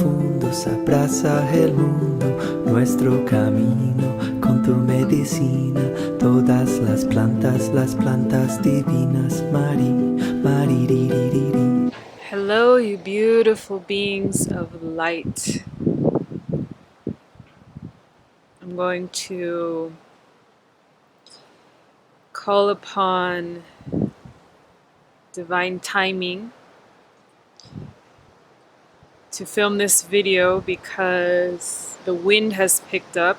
profundos, abraza el mundo, nuestro camino, con tu medicina, todas las plantas divinas, Mari, Mari, ri, ri, ri, ri. Hello, you beautiful beings of light. I'm going to call upon divine timing to film this video because the wind has picked up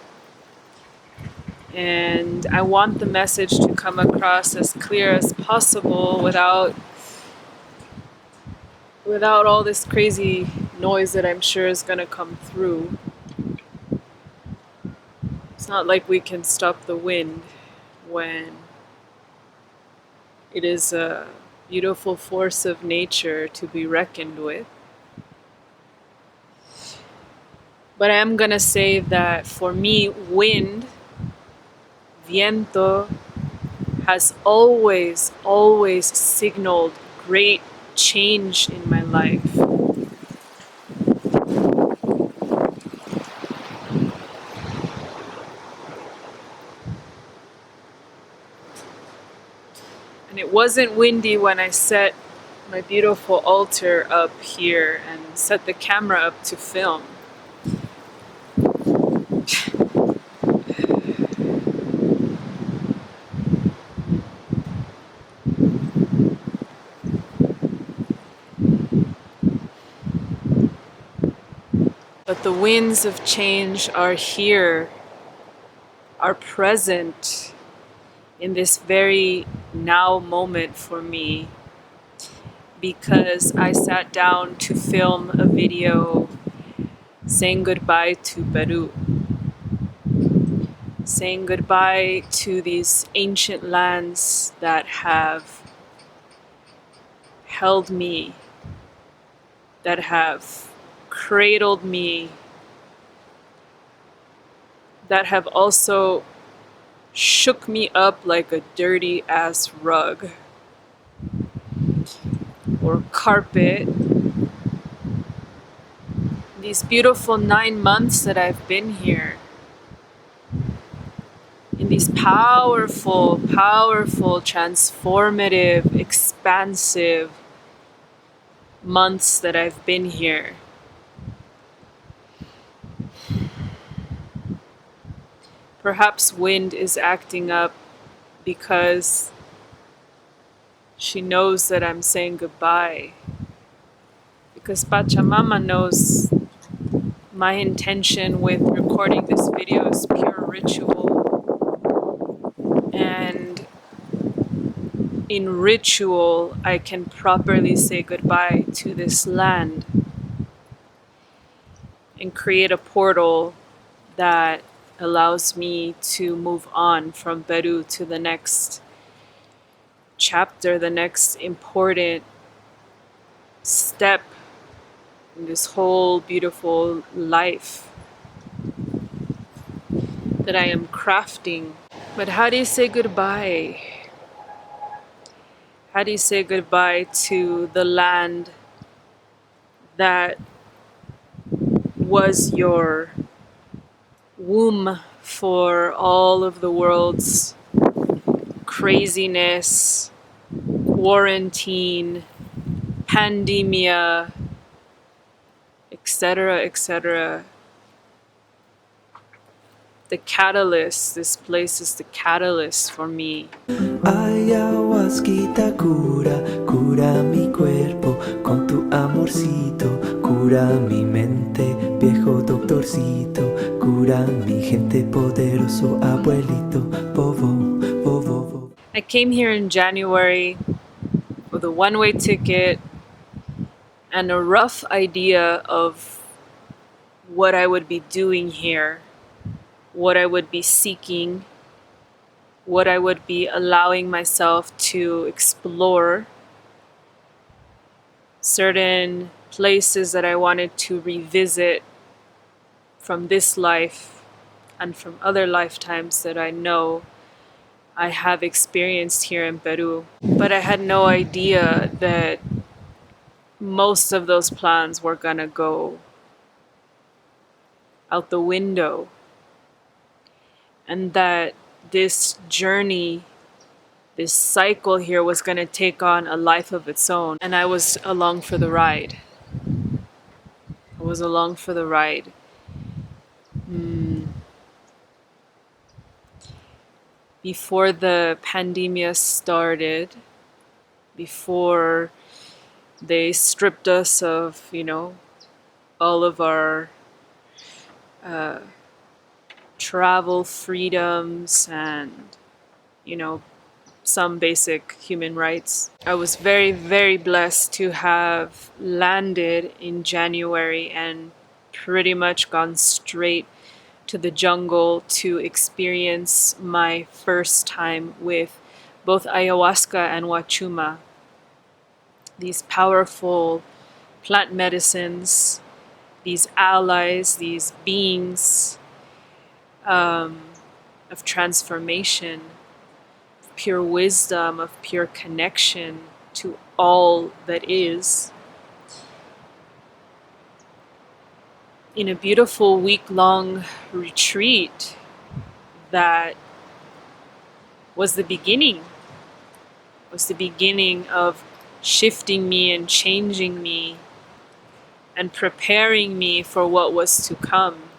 and I want the message to come across as clear as possible without all this crazy noise that I'm sure is going to come through. It's not like we can stop the wind when it is a beautiful force of nature to be reckoned with. But I am gonna say that for me, wind, viento, has always signaled great change in my life. And it wasn't windy when I set my beautiful altar up here and set the camera up to film. But the winds of change are here, are present in this very now moment for me, because I sat down to film a video saying goodbye to Peru, saying goodbye to these ancient lands that have held me, that have cradled me, that have also shook me up like a dirty ass rug or carpet. These beautiful 9 months that I've been here, in these powerful, transformative, expansive months that I've been here. Perhaps wind is acting up because she knows that I'm saying goodbye. Because Pachamama knows my intention with recording this video is pure ritual. And in ritual, I can properly say goodbye to this land and create a portal that allows me to move on from Peru to the next chapter, the next important step in this whole beautiful life that I am crafting. But how do you say goodbye? How do you say goodbye to the land that was your womb for all of the world's craziness, quarantine, pandemia, etc., etc. The catalyst, this place is the catalyst for me. Ayahuasquita cura, cura mi cuerpo, con tu amorcito, cura mi mente, viejo doctorcito, cura mi gente, poderoso abuelito, bobo, bobo, bobo. I came here in January with a one-way ticket and a rough idea of what I would be doing here, what I would be seeking, what I would be allowing myself to explore, certain places that I wanted to revisit from this life and from other lifetimes that I know I have experienced here in Peru. But I had no idea that most of those plans were gonna go out the window, and that this journey, this cycle here was going to take on a life of its own. And I was along for the ride. I was along for the ride. Before the pandemia started, before they stripped us of, all of our travel freedoms and, some basic human rights. I was very, very blessed to have landed in January and pretty much gone straight to the jungle to experience my first time with both ayahuasca and wachuma, these powerful plant medicines, these allies, these beings of transformation, pure wisdom, of pure connection to all that is. In a beautiful week-long retreat that was the beginning of shifting me and changing me and preparing me for what was to come,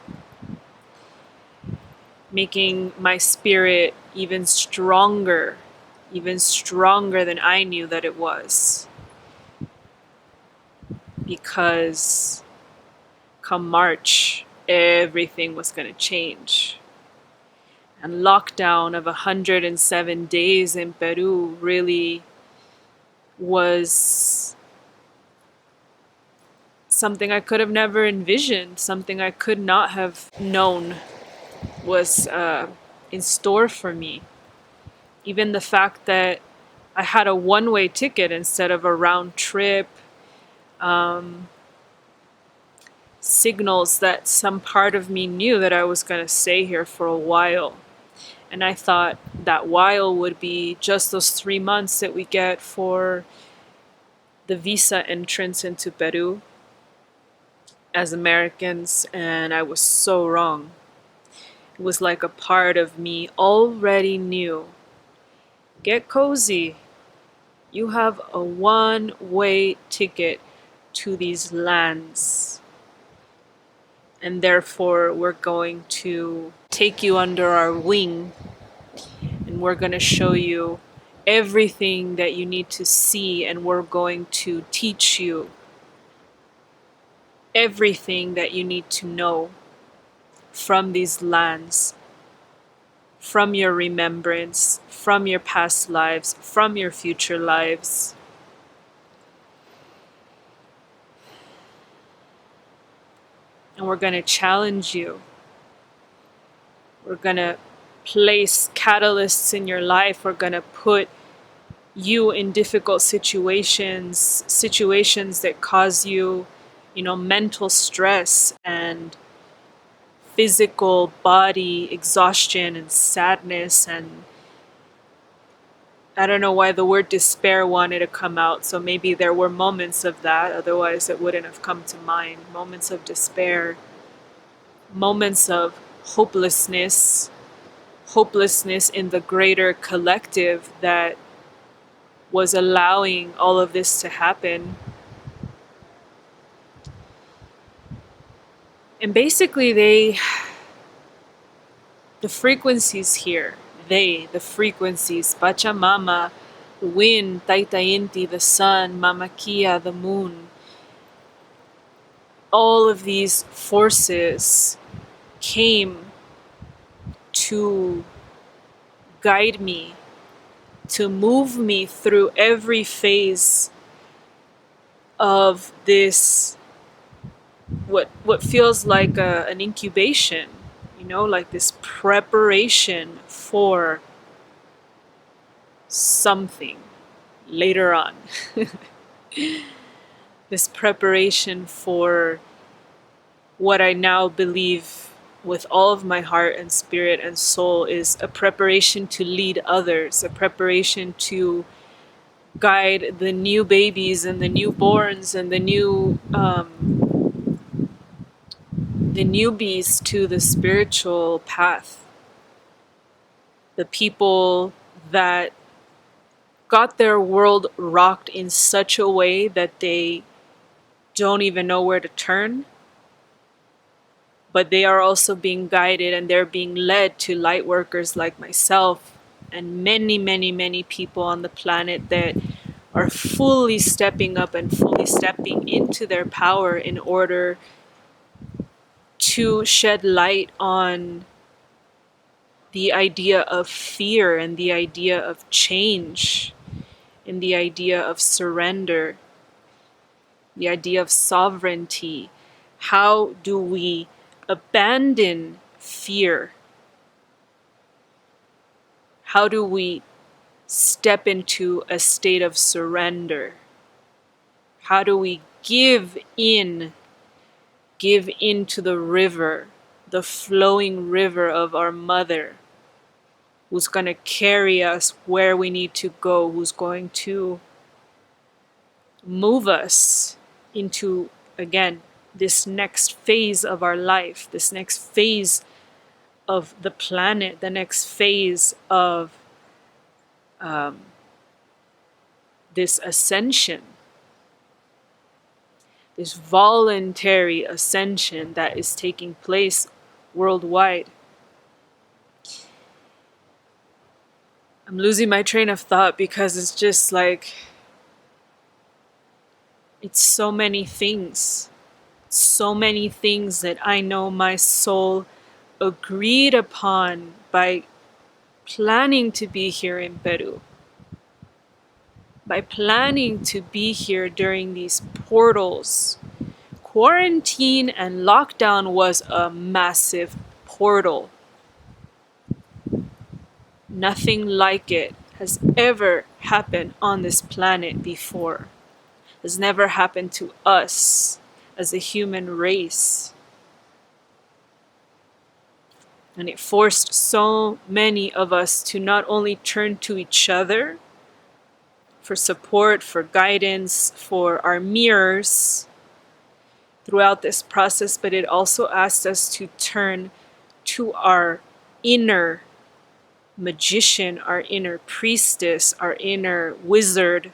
making my spirit even stronger than I knew that it was. Because come March, everything was going to change. And lockdown of 107 days in Peru really was something I could have never envisioned, something I could not have known was in store for me. Even the fact that I had a one-way ticket instead of a round trip, signals that some part of me knew that I was going to stay here for a while. And I thought that while would be just those 3 months that we get for the visa entrance into Peru as Americans, and I was so wrong. It was like a part of me already knew, get cozy. You have a one-way ticket to these lands. And therefore, we're going to take you under our wing, and we're going to show you everything that you need to see, and we're going to teach you everything that you need to know from these lands, from your remembrance, from your past lives, from your future lives. And we're going to challenge you. We're going to place catalysts in your life. We're going to put you in difficult situations that cause you, mental stress and physical body exhaustion and sadness. And I don't know why the word despair wanted to come out, so maybe there were moments of that, otherwise it wouldn't have come to mind. Moments of despair, moments of hopelessness in the greater collective that was allowing all of this to happen. And basically the frequencies here, the frequencies, Pachamama, the wind, Taita Inti, the sun, Mama Kia, the moon, all of these forces came to guide me, to move me through every phase of this, what feels like an incubation, like this preparation for something later on. This preparation for what I now believe with all of my heart and spirit and soul is a preparation to lead others, a preparation to guide the new babies and the newborns and the the newbies to the spiritual path, the people that got their world rocked in such a way that they don't even know where to turn, but they are also being guided and they're being led to light workers like myself and many, many, many people on the planet that are fully stepping up and fully stepping into their power in order to shed light on the idea of fear and the idea of change and the idea of surrender, the idea of sovereignty. How do we abandon fear? How do we step into a state of surrender? How do we give in to the river, the flowing river of our mother, who's going to carry us where we need to go, who's going to move us into, again, this next phase of our life, this next phase of the planet, the next phase of this ascension, this voluntary ascension that is taking place worldwide. I'm losing my train of thought because it's just like, it's so many things that I know my soul agreed upon by planning to be here in Peru, by planning to be here during these portals. Quarantine and lockdown was a massive portal. Nothing like it has ever happened on this planet before. Has never happened to us as a human race. And it forced so many of us to not only turn to each other for support, for guidance, for our mirrors throughout this process, but it also asked us to turn to our inner magician, our inner priestess, our inner wizard,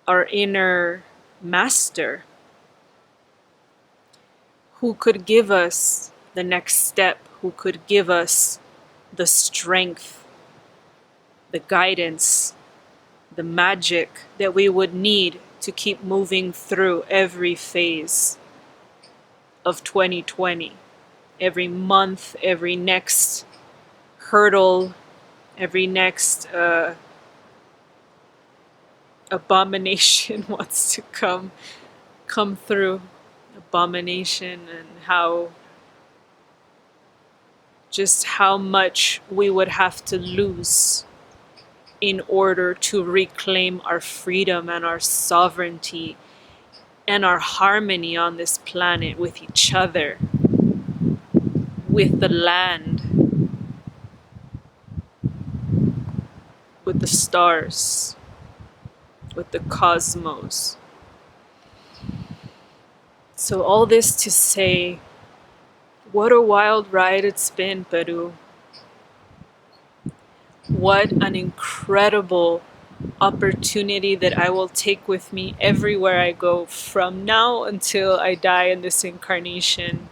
our inner master, who could give us the next step, who could give us the strength, the guidance, the magic that we would need to keep moving through every phase of 2020, every month, every next hurdle, every next abomination wants to come through. Abomination, and how much we would have to lose in order to reclaim our freedom and our sovereignty and our harmony on this planet with each other, with the land, with the stars, with the cosmos. So all this to say, what a wild ride it's been, Peru. What an incredible opportunity that I will take with me everywhere I go from now until I die in this incarnation,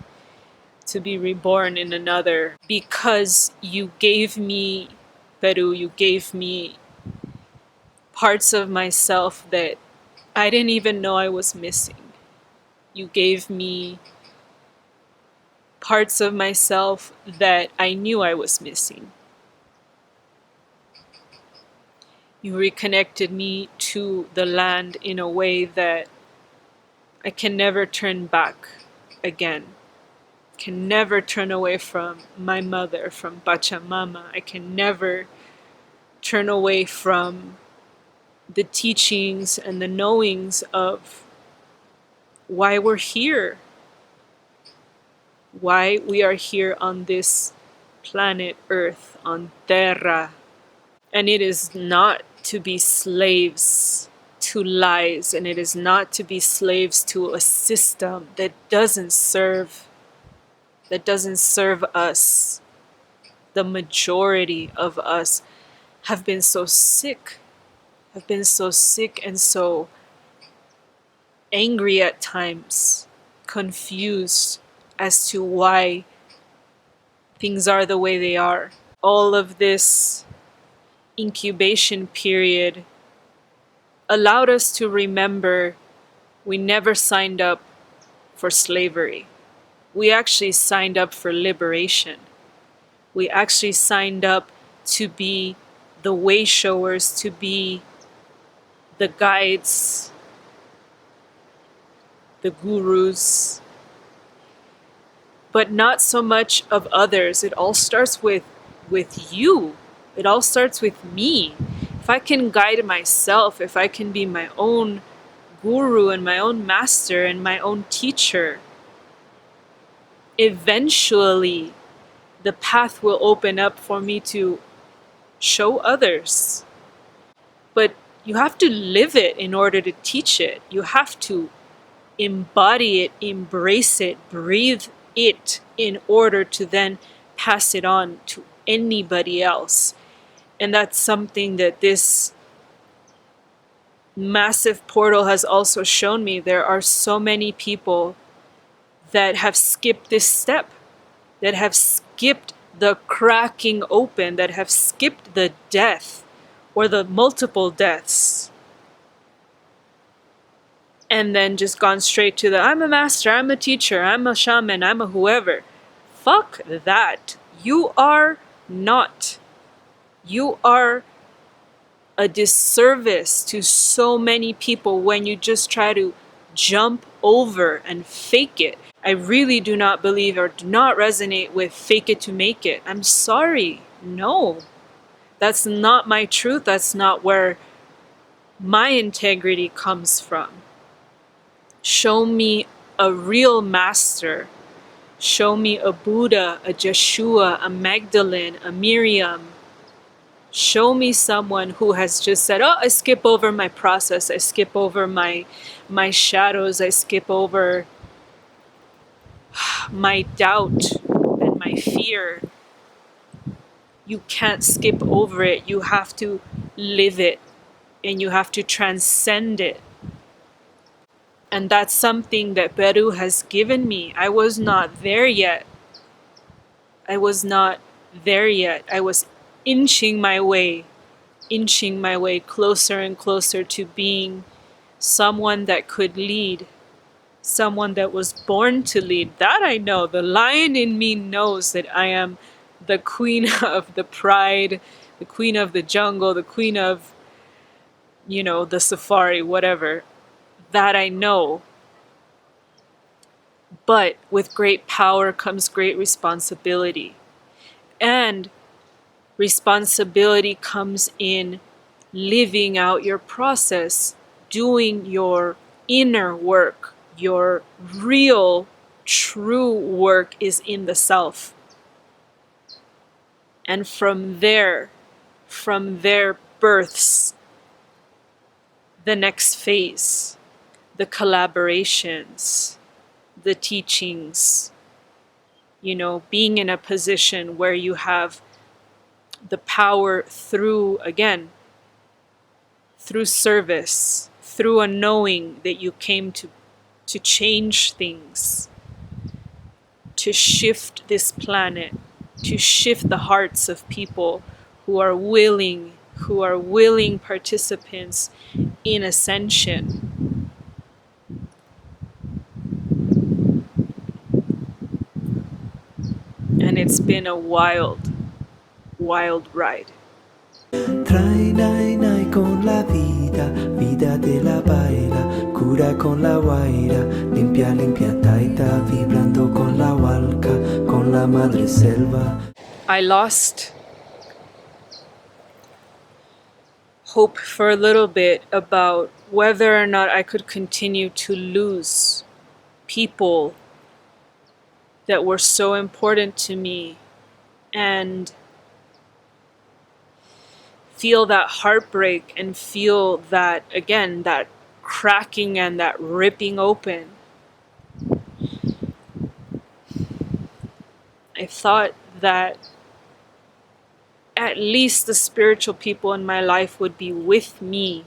to be reborn in another. Because you gave me, Peru, you gave me parts of myself that I didn't even know I was missing. You gave me parts of myself that I knew I was missing. You reconnected me to the land in a way that I can never turn back again. Can never turn away from my mother, from Pachamama. I can never turn away from the teachings and the knowings of why we're here, why we are here on this planet Earth, on Terra. And it is not to be slaves to lies, and it is not to be slaves to a system that doesn't serve that doesn't serve us. The majority of us have been so sick, and so angry at times, confused as to why things are the way they are. All of this incubation period allowed us to remember we never signed up for slavery. We actually signed up for liberation. We actually signed up to be the way showers, to be the guides, the gurus, but not so much of others. It all starts with you. It all starts with me. If I can guide myself, if I can be my own guru and my own master and my own teacher, eventually the path will open up for me to show others. But you have to live it in order to teach it. You have to embody it, embrace it, breathe it in order to then pass it on to anybody else. And that's something that this massive portal has also shown me. There are so many people that have skipped this step, that have skipped the cracking open, that have skipped the death or the multiple deaths, and then just gone straight to the I'm a master, I'm a teacher, I'm a shaman, I'm a whoever. Fuck that. You are not. You are a disservice to so many people when you just try to jump over and fake it. I really do not believe or do not resonate with fake it to make it. I'm sorry. No. That's not my truth. That's not where my integrity comes from. Show me a real master. Show me a Buddha, a Joshua, a Magdalene, a Miriam. Show me someone who has just said, oh, I skip over my process. I skip over my shadows. I skip over my doubt and my fear. You can't skip over it. You have to live it and you have to transcend it. And that's something that Peru has given me. I was not there yet. I was inching my way closer and closer to being someone that could lead, someone that was born to lead. That I know. The lion in me knows that I am the queen of the pride, the queen of the jungle, the queen of, the safari, whatever. That I know. But with great power comes great responsibility. And responsibility comes in living out your process, doing your inner work. Your real, true work is in the self. And from there births the next phase, the collaborations, the teachings, being in a position where you have the power through service, through a knowing that you came to change things, to shift this planet, to shift the hearts of people who are willing participants in ascension. And it's been a wild ride. Trae nai nai con la vida, vida te la baila, cura con la guaira, limpia limpia taita, vibrando con la hualca, con la madre selva. I lost hope for a little bit about whether or not I could continue to lose people that were so important to me and feel that heartbreak and feel that, again, that cracking and that ripping open. I thought that at least the spiritual people in my life would be with me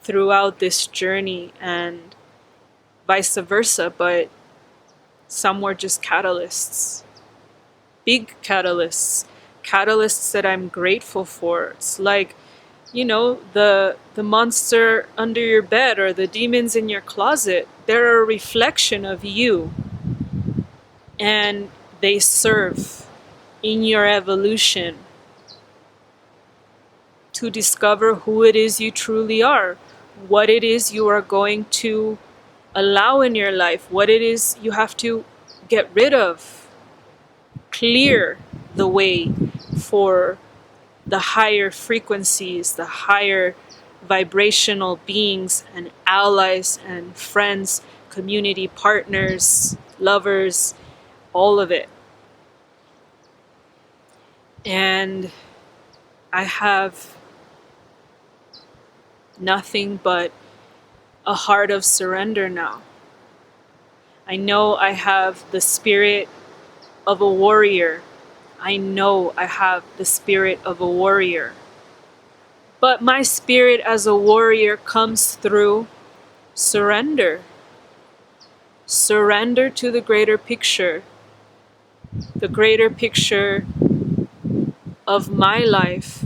throughout this journey and vice versa, but some were just catalysts, big catalysts, catalysts that I'm grateful for. It's like, you know, the monster under your bed or the demons in your closet, they're a reflection of you, and they serve in your evolution to discover who it is you truly are, what it is you are going to allow in your life, what it is you have to get rid of, clear the way for the higher frequencies, the higher vibrational beings and allies and friends, community partners, lovers, all of it. And I have nothing but a heart of surrender now. I know I have the spirit of a warrior. I know I have the spirit of a warrior. But my spirit as a warrior comes through surrender. Surrender to the greater picture. The greater picture of my life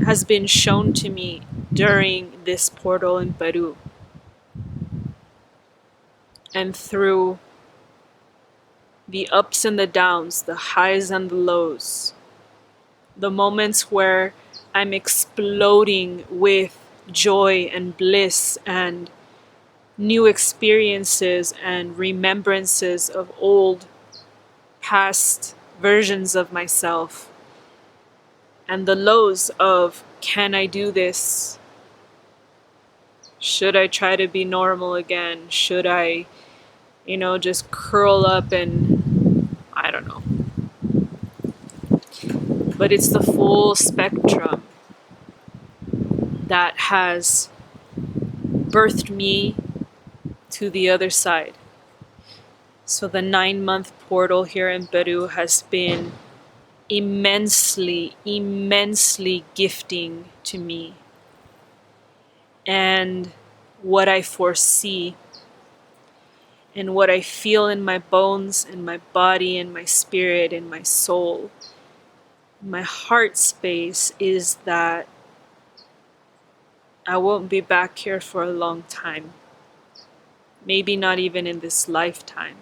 has been shown to me during this portal in Peru. And through the ups and the downs, the highs and the lows, the moments where I'm exploding with joy and bliss and new experiences and remembrances of old past versions of myself, and the lows of, can I do this? Should I try to be normal again? Should I, just curl up and I don't know. But it's the full spectrum that has birthed me to the other side. So the 9-month portal here in Peru has been immensely, immensely gifting to me. And what I foresee and what I feel in my bones, in my body, in my spirit, in my soul, my heart space is that I won't be back here for a long time. Maybe not even in this lifetime.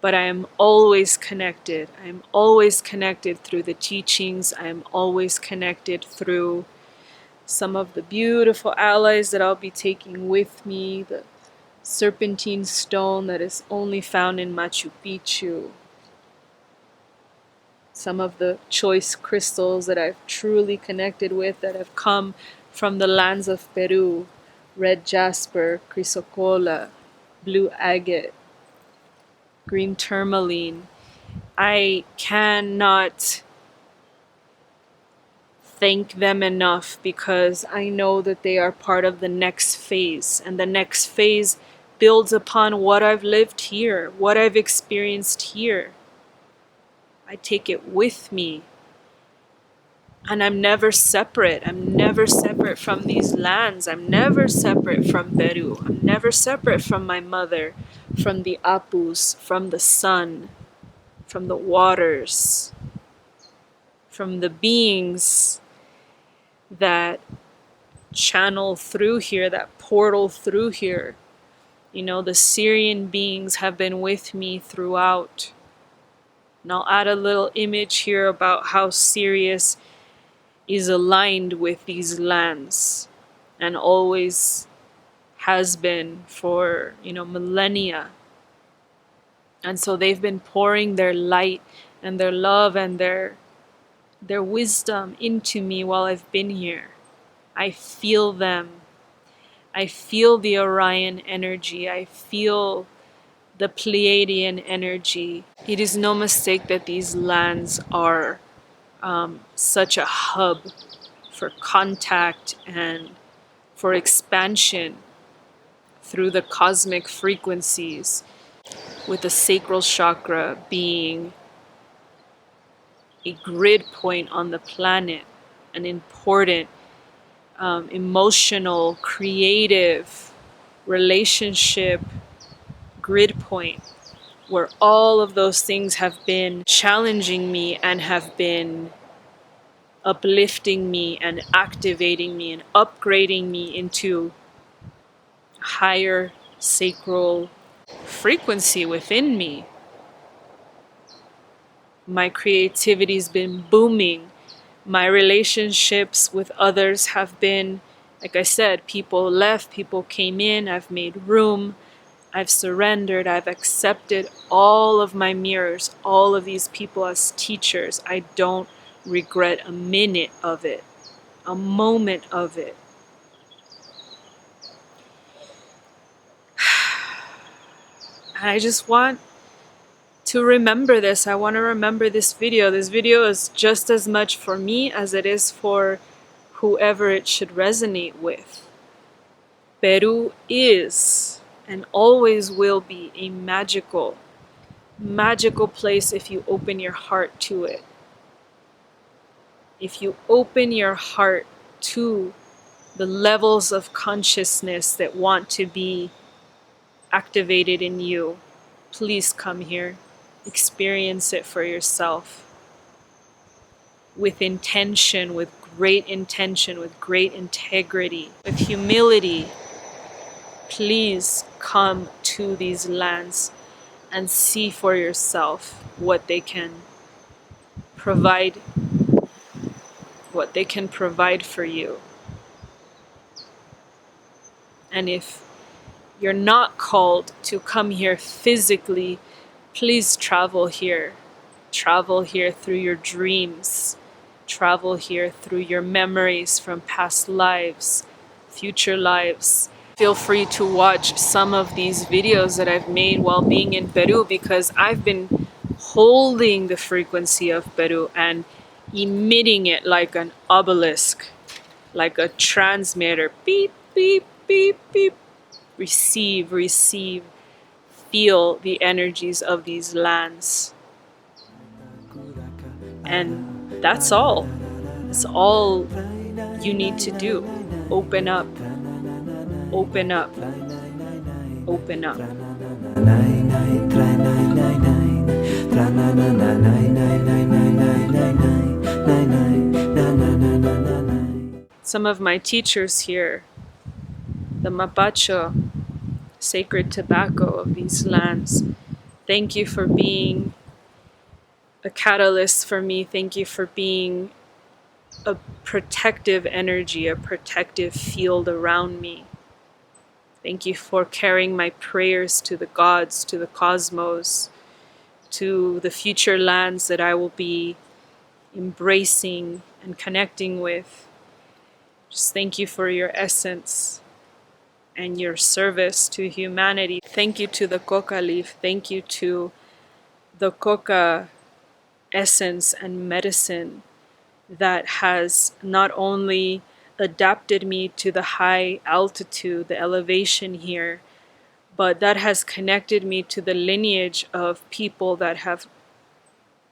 But I am always connected. I am always connected through the teachings. I am always connected through some of the beautiful allies that I'll be taking with me. The serpentine stone that is only found in Machu Picchu. Some of the choice crystals that I've truly connected with that have come from the lands of Peru. Red jasper, chrysocolla, blue agate, green tourmaline. I cannot thank them enough because I know that they are part of the next phase, and the next phase builds upon what I've lived here, what I've experienced here. I take it with me, and I'm never separate. I'm never separate from these lands. I'm never separate from Peru. I'm never separate from my mother, from the apus, from the sun, from the waters, from the beings that channel through here, that portal through here. The Syrian beings have been with me throughout. And I'll add a little image here about how Sirius is aligned with these lands and always has been for, millennia. And so they've been pouring their light and their love and their wisdom into me while I've been here. I feel them. I feel the Orion energy. I feel the Pleiadian energy. It is no mistake that these lands are such a hub for contact and for expansion through the cosmic frequencies. with the sacral chakra being a grid point on the planet, an important emotional, creative, relationship grid point, where all of those things have been challenging me and have been uplifting me and activating me and upgrading me into higher sacral frequency within me. My creativity's been booming. My relationships with others have been, like I said, people left, people came in, I've made room, I've surrendered, I've accepted all of my mirrors, all of these people as teachers. I don't regret a minute of it, a moment of it. And I just want to remember this. I want to remember this video. This video is just as much for me as it is for whoever it should resonate with. Peru is and always will be a magical, magical place if you open your heart to it. If you open your heart to the levels of consciousness that want to be activated in you, please come here. Experience it for yourself. With intention, with great integrity, with humility. Please come to these lands and see for yourself what they can provide, for you. And if you're not called to come here physically, please travel here. Travel here through your dreams. Travel here through your memories from past lives, future lives. Feel free to watch some of these videos that I've made while being in Peru, because I've been holding the frequency of Peru and emitting it like an obelisk, like a transmitter. Beep, beep, beep, beep. Receive, receive. Feel the energies of these lands. And that's all. It's all you need to do. Open up. Open up. Open up. Some of my teachers here, the mapacho, sacred tobacco of these lands, thank you for being a catalyst for me. Thank you for being a protective energy, a protective field around me. Thank you for carrying my prayers to the gods, to the cosmos, to the future lands that I will be embracing and connecting with. Just thank you for your essence and your service to humanity. Thank you to the coca leaf. Thank you to the coca essence and medicine that has not only adapted me to the high altitude, the elevation here, but that has connected me to the lineage of people that have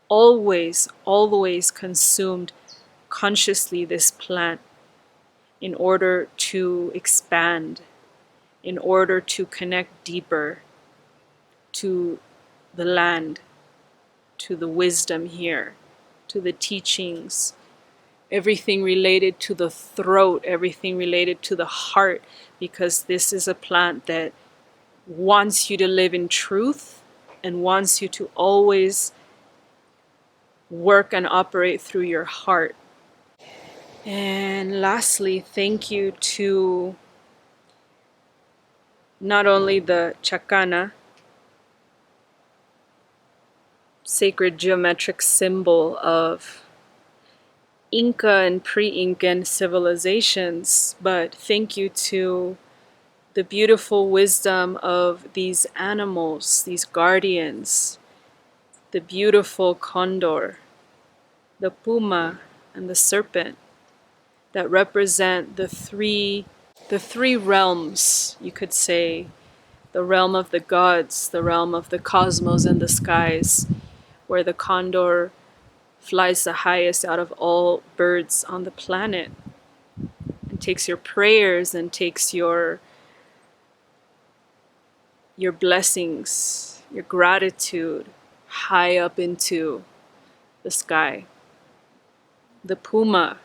always consumed consciously this plant in order to expand, in order to connect deeper to the land, to the wisdom here, to the teachings, everything related to the throat, everything related to the heart, because this is a plant that wants you to live in truth and wants you to always work and operate through your heart. And lastly, thank you to not only the chacana, sacred geometric symbol of Inca and pre-Incan civilizations, but thank you to the beautiful wisdom of these animals, these guardians, the beautiful condor, the puma, and the serpent that represent the three realms, you could say, the realm of the gods, the realm of the cosmos and the skies, where the condor flies the highest out of all birds on the planet, and takes your prayers and takes your blessings, your gratitude high up into the sky. The puma,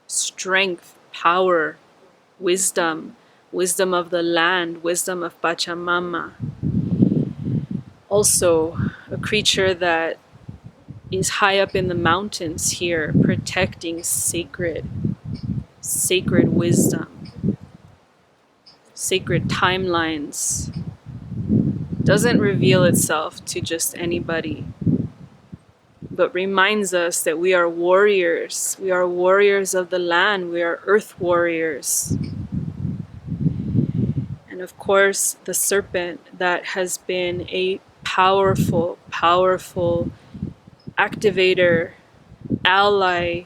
strength, power, wisdom, wisdom of the land, wisdom of Pachamama. Also, a creature that is high up in the mountains here, protecting sacred wisdom, sacred timelines. Doesn't reveal itself to just anybody, but reminds us that we are warriors. We are warriors of the land. We are earth warriors. And of course, the serpent that has been a powerful, powerful activator, ally,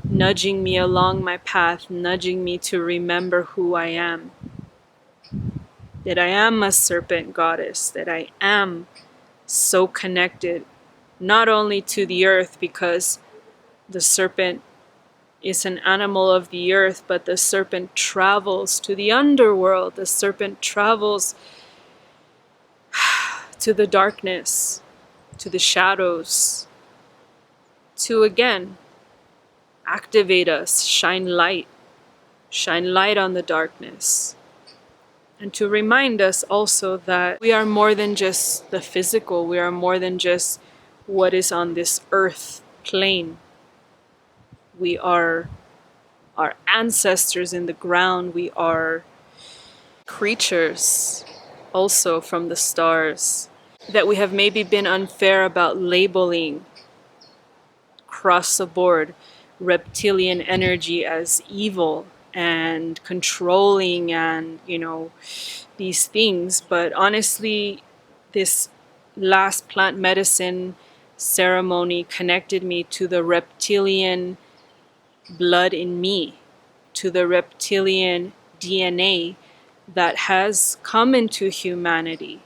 nudging me along my path, nudging me to remember who I am. That I am a serpent goddess, that I am so connected, not only to the earth, because the serpent is an animal of the earth, but the serpent travels to the underworld. The serpent travels to the darkness, to the shadows, to again activate us, shine light on the darkness. And to remind us also that we are more than just the physical, we are more than just what is on this earth plane. We are our ancestors in the ground, we are creatures also from the stars that we have maybe been unfair about labeling across the board reptilian energy as evil and controlling and, these things. But honestly, this last plant medicine ceremony connected me to the reptilian blood in me, to the reptilian DNA that has come into humanity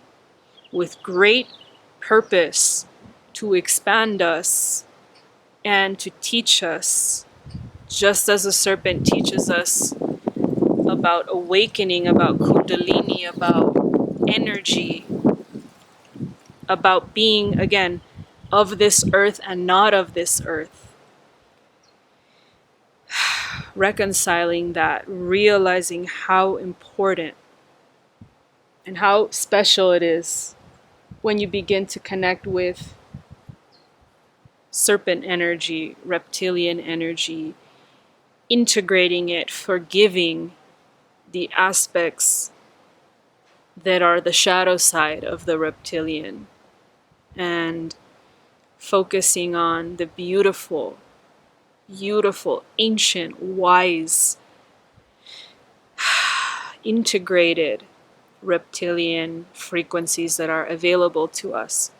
with great purpose to expand us and to teach us, just as a serpent teaches us about awakening, about kundalini, about energy, about being, again, of this earth and not of this earth. Reconciling that, realizing how important and how special it is when you begin to connect with serpent energy, reptilian energy, integrating it, forgiving the aspects that are the shadow side of the reptilian, and focusing on the beautiful, ancient, wise, integrated reptilian frequencies that are available to us.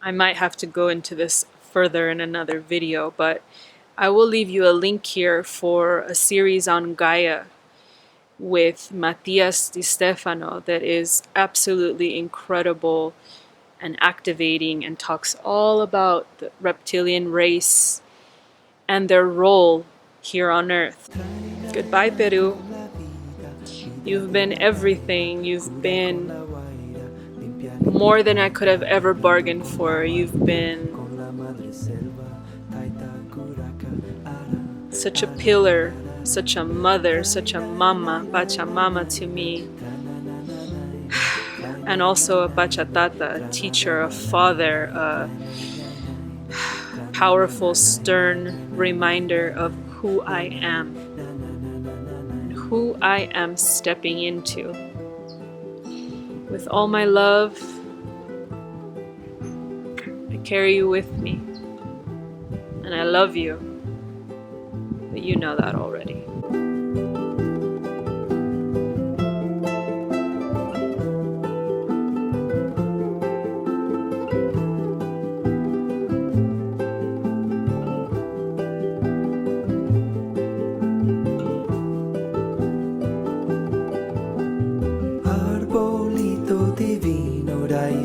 I might have to go into this further in another video, but I will leave you a link here for a series on Gaia with Matias Di Stefano that is absolutely incredible and activating, and talks all about the reptilian race and their role here on Earth. Goodbye, Peru. You've been everything. You've been more than I could have ever bargained for. You've been such a pillar, such a mother, such a mama, Pachamama to me. And also a Pachatata, a teacher, a father, a powerful, stern reminder of who I am, who I am stepping into. With all my love, I carry you with me, and I love you, but you know that already.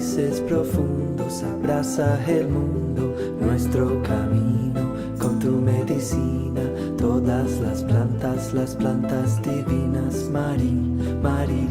raíces profundos, abraza el mundo, nuestro camino, con tu medicina, todas las plantas divinas, Mari, Mari,